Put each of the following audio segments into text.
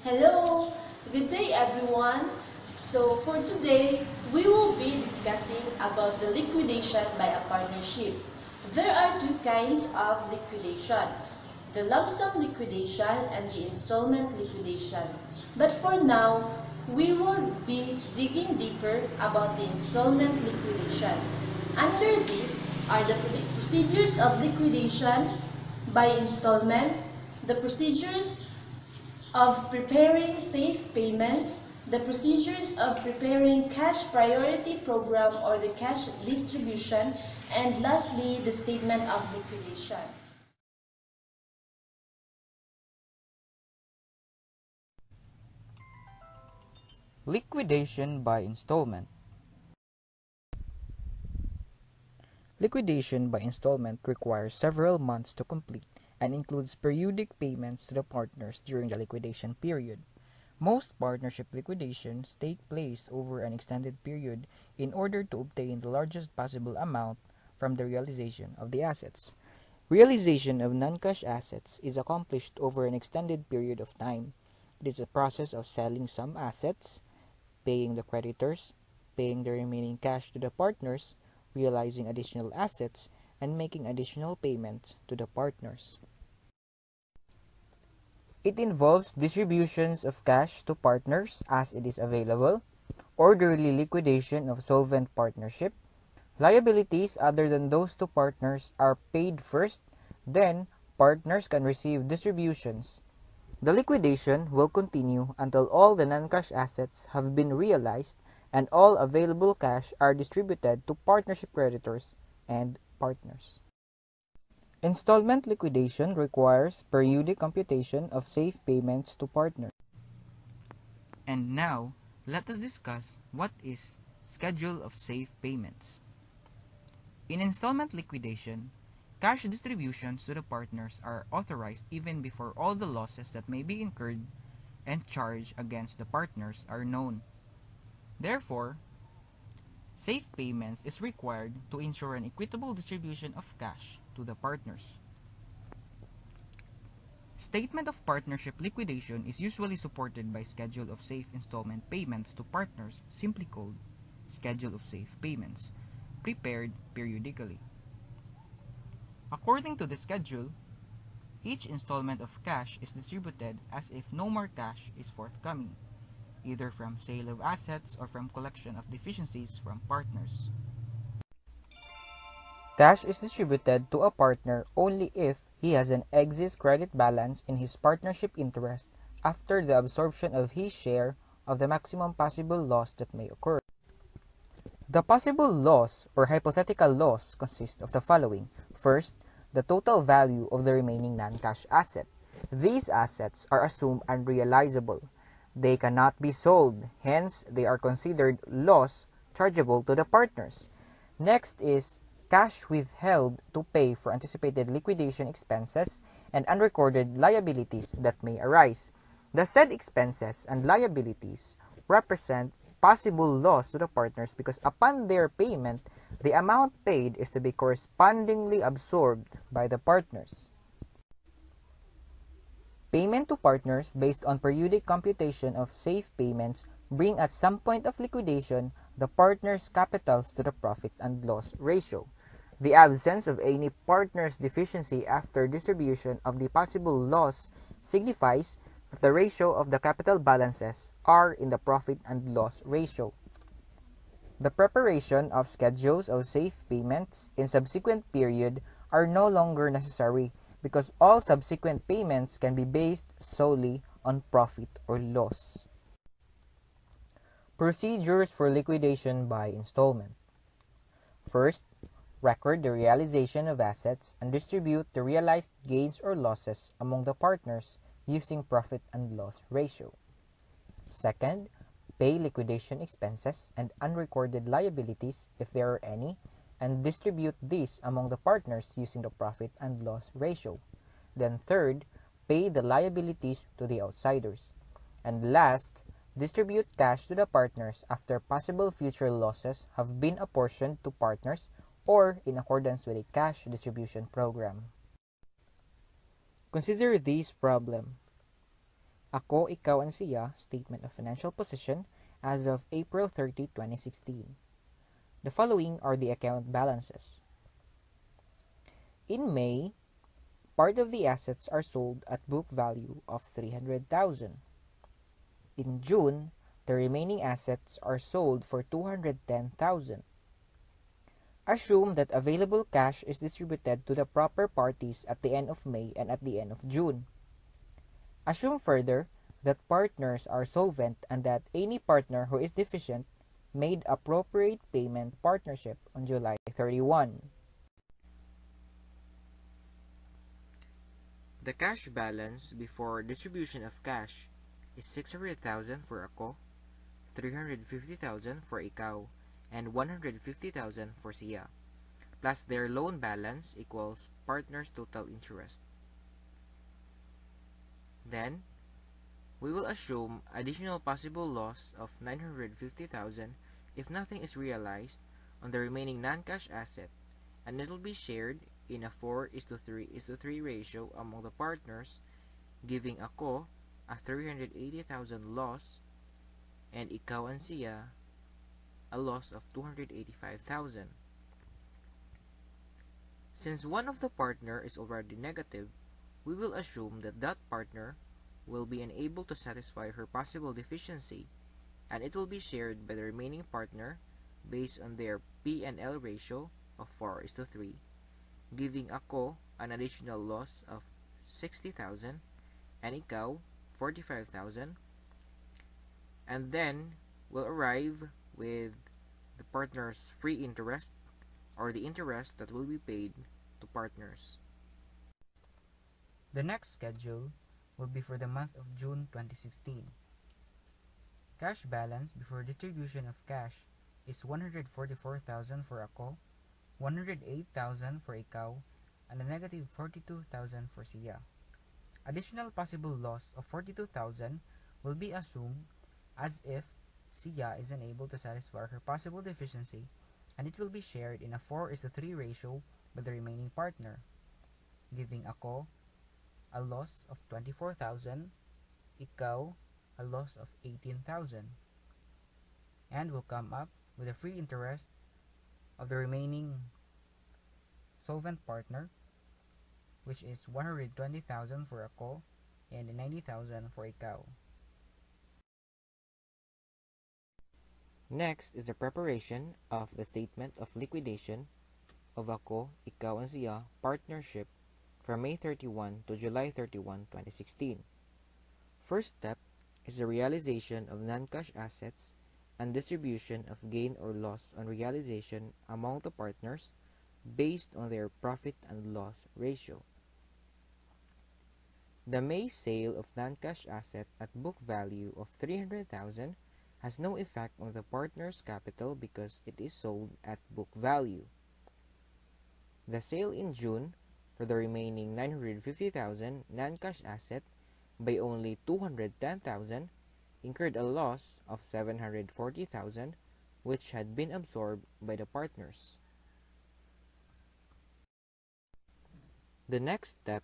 Hello, good day everyone. So for today, we will be discussing about the liquidation by a partnership. There are two kinds of liquidation, the lump sum liquidation and the installment liquidation. But for now, we will be digging deeper about the installment liquidation. Under this are the procedures of liquidation by installment, the procedures of preparing safe payments, the procedures of preparing cash priority program or the cash distribution, and lastly, the statement of liquidation. Liquidation by installment. Liquidation by installment requires several months to complete and includes periodic payments to the partners during the liquidation period. Most partnership liquidations take place over an extended period in order to obtain the largest possible amount from the realization of the assets. Realization of non-cash assets is accomplished over an extended period of time. It is a process of selling some assets, paying the creditors, paying the remaining cash to the partners, realizing additional assets, and making additional payments to the partners. It involves distributions of cash to partners as it is available, orderly liquidation of solvent partnership, liabilities other than those to partners are paid first, then partners can receive distributions. The liquidation will continue until all the non-cash assets have been realized and all available cash are distributed to partnership creditors and partners. Installment liquidation requires periodic computation of safe payments to partners. And now, let us discuss what is schedule of safe payments. In installment liquidation, cash distributions to the partners are authorized even before all the losses that may be incurred and charged against the partners are known. Therefore, safe payments is required to ensure an equitable distribution of cash to the partners. Statement of partnership liquidation is usually supported by schedule of safe installment payments to partners, simply called schedule of safe payments, prepared periodically. According to the schedule, each installment of cash is distributed as if no more cash is forthcoming, either from sale of assets or from collection of deficiencies from partners. Cash is distributed to a partner only if he has an excess credit balance in his partnership interest after the absorption of his share of the maximum possible loss that may occur. The possible loss or hypothetical loss consists of the following. First, the total value of the remaining non-cash asset. These assets are assumed unrealizable. They cannot be sold, hence they are considered loss chargeable to the partners. Next is cash withheld to pay for anticipated liquidation expenses and unrecorded liabilities that may arise. The said expenses and liabilities represent possible loss to the partners because upon their payment, the amount paid is to be correspondingly absorbed by the partners. Payment to partners based on periodic computation of safe payments bring at some point of liquidation the partners' capitals to the profit and loss ratio. The absence of any partner's deficiency after distribution of the possible loss signifies that the ratio of the capital balances are in the profit and loss ratio. The preparation of schedules of safe payments in subsequent period are no longer necessary because all subsequent payments can be based solely on profit or loss. Procedures for liquidation by installment. First, record the realization of assets and distribute the realized gains or losses among the partners using profit and loss ratio. Second, pay liquidation expenses and unrecorded liabilities if there are any, and distribute these among the partners using the profit and loss ratio. Then third, pay the liabilities to the outsiders. And last, distribute cash to the partners after possible future losses have been apportioned to partners or in accordance with a cash distribution program. Consider this problem. Ako, ikaw, and siya statement of financial position as of April 30, 2016. The following are the account balances. In May, part of the assets are sold at book value of 300,000. In June, the remaining assets are sold for 210,000. Assume that available cash is distributed to the proper parties at the end of May and at the end of June. Assume further that partners are solvent and that any partner who is deficient made appropriate payment partnership on July 31. The cash balance before distribution of cash is 600,000 for ako, 350,000 for ikaw, and 150,000 for siya, plus their loan balance equals partners' total interest. Then, we will assume additional possible loss of 950,000 if nothing is realized on the remaining non-cash asset, and it will be shared in a 4:3:3 ratio among the partners, giving ako a 380,000 loss and ikaw and siya a loss of 285,000. Since one of the partner is already negative, we will assume that that partner will be unable to satisfy her possible deficiency, and it will be shared by the remaining partner based on their P&L ratio of 4:3, giving ako an additional loss of 60,000 and ikaw 45,000, and then we'll arrive with the partner's free interest or the interest that will be paid to partners. The next schedule will be for the month of June 2016. Cash balance before distribution of cash is 144,000 for ako, 108,000 for ikaw, and a negative 42,000 for siya. Additional possible loss of 42,000 will be assumed as if siya is unable to satisfy her possible deficiency, and it will be shared in a 4:3 ratio by the remaining partner, giving ako a loss of 24,000, ikaw a loss of 18,000, and will come up with a free interest of the remaining solvent partner, which is 120,000 for ako and 90,000 for ikaw. Next is the preparation of the statement of liquidation of ako, ikaw, and siya partnership from May 31 to July 31, 2016. First step is the realization of non-cash assets and distribution of gain or loss on realization among the partners based on their profit and loss ratio. The May sale of non-cash asset at book value of 300,000 has no effect on the partner's capital because it is sold at book value. The sale in June for the remaining 950,000 non-cash asset by only 210,000 incurred a loss of 740,000, which had been absorbed by the partners. The next step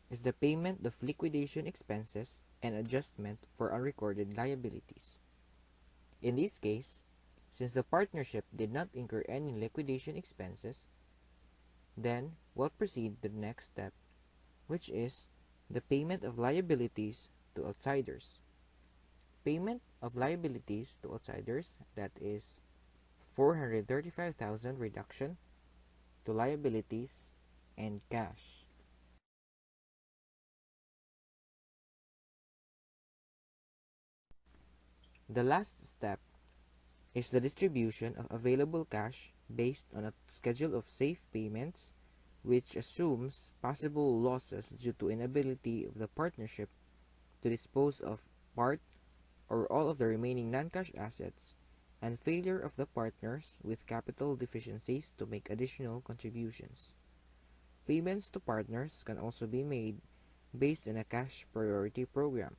is the payment of liquidation expenses and adjustment for unrecorded liabilities. In this case, since the partnership did not incur any liquidation expenses, then we'll proceed to the next step, which is the payment of liabilities to outsiders. Payment of liabilities to outsiders, that is 435,000 reduction to liabilities and cash. The last step is the distribution of available cash based on a schedule of safe payments, which assumes possible losses due to inability of the partnership to dispose of part or all of the remaining non-cash assets, and failure of the partners with capital deficiencies to make additional contributions. Payments to partners can also be made based on a cash priority program.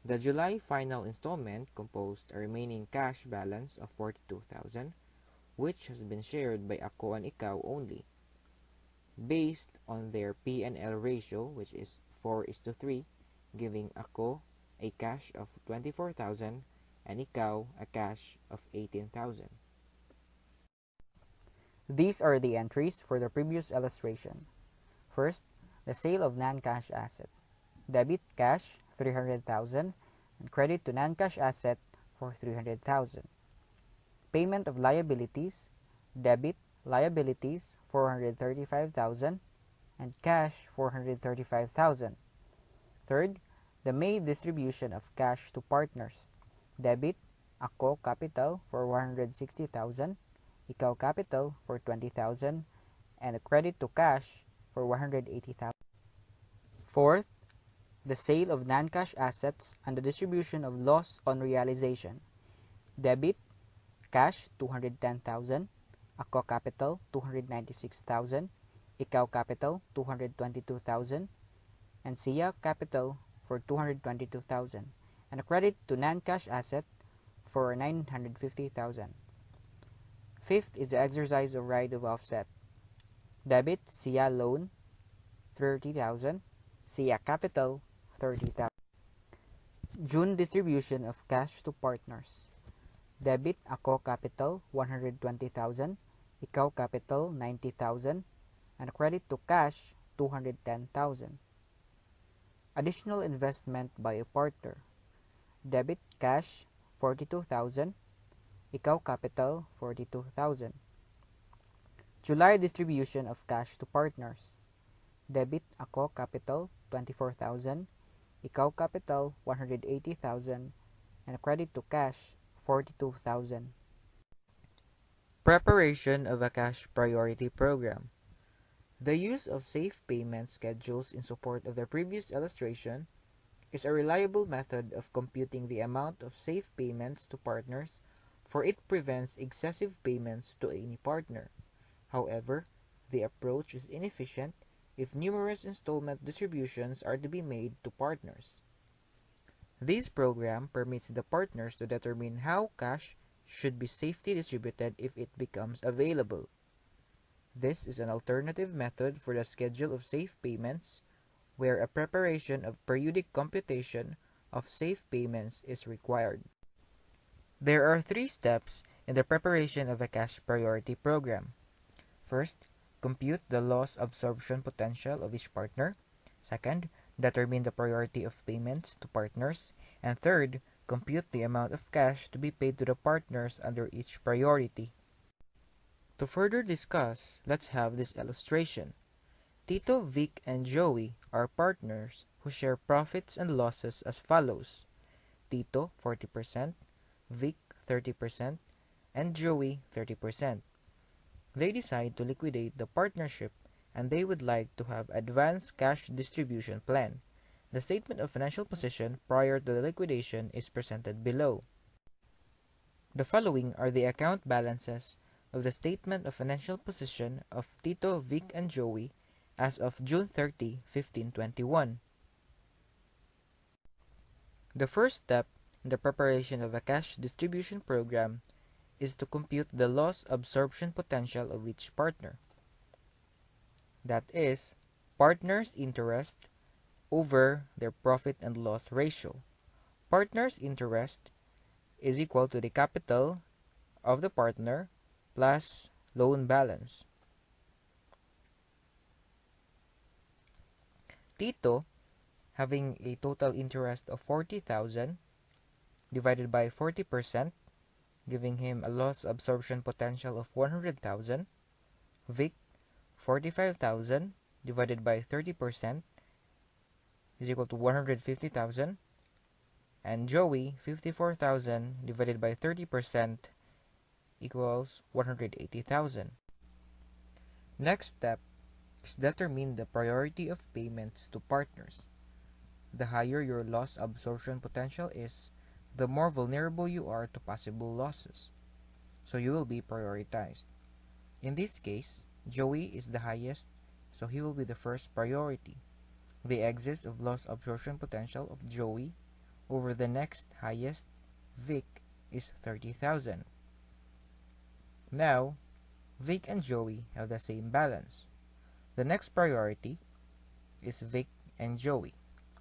The July final installment composed a remaining cash balance of 42,000, which has been shared by ako and ikaw only, based on their P&L ratio, which is 4:3, giving ako a cash of 24,000 and ikaw a cash of 18,000. These are the entries for the previous illustration. First, the sale of non-cash asset. Debit cash 300,000 and credit to non-cash asset for 300,000. Payment of liabilities. Debit liabilities 435,000 and cash 435,000. Third, the made distribution of cash to partners. Debit ako capital for 160,000, ikaw capital for 20,000, and a credit to cash for 180,000. Fourth, the sale of non-cash assets and the distribution of loss on realization. Debit cash 210,000, ako capital 296,000, ikaw capital 222,000, and siya capital for 222,000, and a credit to non-cash asset for 950,000. Fifth is the exercise of right of offset. Debit siya loan 30,000, siya capital 30,000. June distribution of cash to partners. Debit ako capital 120,000, ikaw capital 90,000, and a credit to cash 210,000. Additional investment by a partner. Debit cash 42,000, ikaw capital 42,000. July distribution of cash to partners. Debit ako capital 24,000, ikaw capital 180,000, and a credit to cash 42,000. Preparation of a cash priority program. The use of safe payment schedules in support of the previous illustration is a reliable method of computing the amount of safe payments to partners, for it prevents excessive payments to any partner. However, the approach is inefficient if numerous installment distributions are to be made to partners. This program permits the partners to determine how cash should be safely distributed if it becomes available. This is an alternative method for the schedule of safe payments, where a preparation of periodic computation of safe payments is required. There are 3 steps in the preparation of a cash priority program. First, compute the loss absorption potential of each partner. Second, determine the priority of payments to partners. And third, compute the amount of cash to be paid to the partners under each priority. To further discuss, let's have this illustration. Tito, Vic, and Joey are partners who share profits and losses as follows. Tito 40%, Vic 30%, and Joey 30%. They decide to liquidate the partnership and they would like to have advanced cash distribution plan. The statement of financial position prior to the liquidation is presented below. The following are the account balances of the statement of financial position of Tito, Vic, and Joey as of June 30, 1521. The first step in the preparation of a cash distribution program is to compute the loss absorption potential of each partner. That is, partners' interest over their profit and loss ratio. Partners' interest is equal to the capital of the partner plus loan balance. Tito, having a total interest of 40,000 divided by 40%, giving him a loss absorption potential of 100,000. Vic, 45,000 divided by 30% is equal to 150,000. And Joey, 54,000 divided by 30% equals 180,000. Next step is determine the priority of payments to partners. The higher your loss absorption potential is, the more vulnerable you are to possible losses, so you will be prioritized. In this case, Joey is the highest, so he will be the first priority. The excess of loss absorption potential of Joey over the next highest, Vic, is 30,000. Now, Vic and Joey have the same balance. The next priority is Vic and Joey.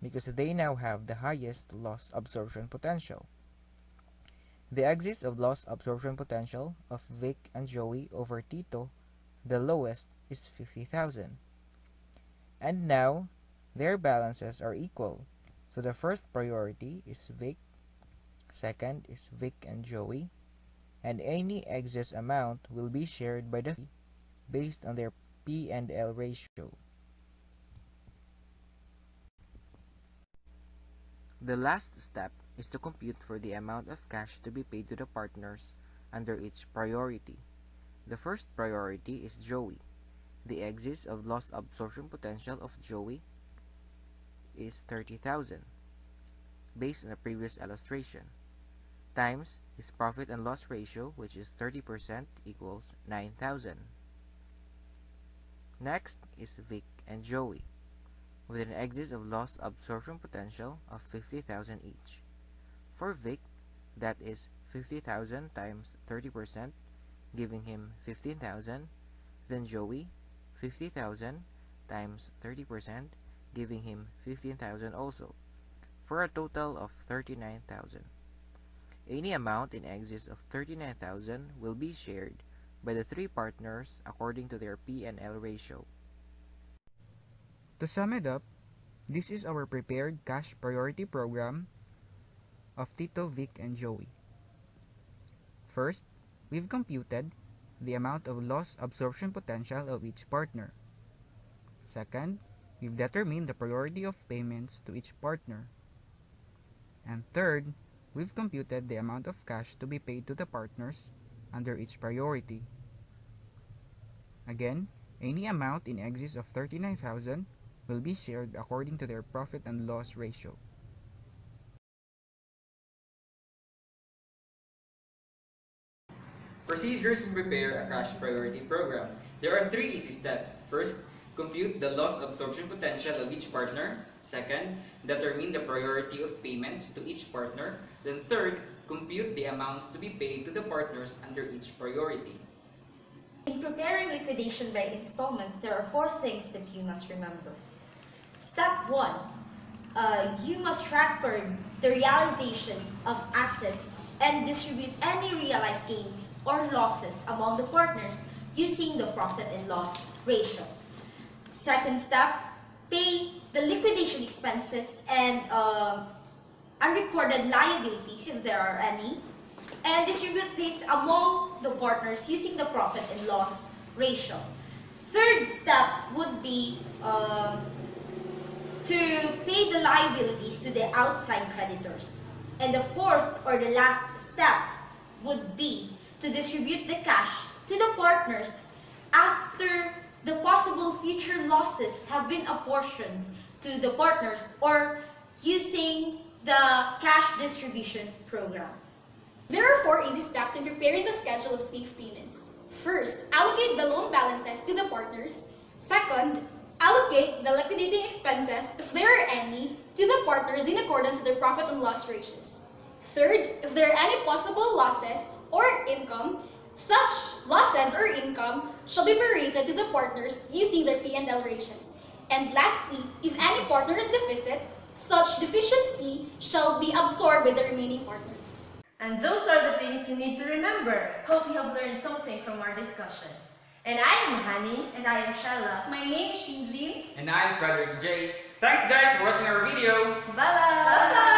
because they now have the highest loss absorption potential. The axis of loss absorption potential of Vic and Joey over Tito, the lowest, is 50,000. And now, their balances are equal. So the first priority is Vic, second is Vic and Joey, and any excess amount will be shared by the three based on their P&L ratio. The last step is to compute for the amount of cash to be paid to the partners under each priority. The first priority is Joey. The axis of loss absorption potential of Joey is 30,000, based on the previous illustration, times his profit and loss ratio, which is 30%, equals 9,000. Next is Vic and Joey, with an axis of loss absorption potential of 50,000 each. For Vic, that is 50,000 times 30%, giving him 15,000. Then Joey, 50,000 times 30%, giving him 15,000 also, for a total of 39,000. Any amount in excess of 39,000 will be shared by the three partners according to their P&L ratio. To sum it up, this is our prepared cash priority program of Tito, Vic, and Joey. First, we've computed the amount of loss absorption potential of each partner. Second, we've determined the priority of payments to each partner. And third, we've computed the amount of cash to be paid to the partners under each priority. Again, any amount in excess of 39,000 will be shared according to their profit and loss ratio. Procedures to prepare a cash priority program. There are 3 easy steps. First, compute the loss absorption potential of each partner. Second, determine the priority of payments to each partner. Then third, compute the amounts to be paid to the partners under each priority. In preparing liquidation by installment, there are 4 things that you must remember. Step 1, you must record the realization of assets and distribute any realized gains or losses among the partners using the profit and loss ratio. Second step, pay the liquidation expenses and unrecorded liabilities if there are any, and distribute this among the partners using the profit and loss ratio. Third step would be to pay the liabilities to the outside creditors. And the fourth or the last step would be to distribute the cash to the partners after the possible future losses have been apportioned to the partners or using the cash distribution program. There are 4 easy steps in preparing the schedule of safe payments. First, allocate the loan balances to the partners. Second, allocate the liquidating expenses, if there are any, to the partners in accordance with their profit and loss ratios. Third, if there are any possible losses or income, such losses or income shall be prorated to the partners using their P&L ratios. And lastly, if any partner is deficit, such deficiency shall be absorbed by the remaining partners. And those are the things you need to remember. Hope you have learned something from our discussion. And I am Hani, and I am Shella. My name is Shinjin. And I am Frederick J. Thanks guys for watching our video. Bye-bye! Bye-bye!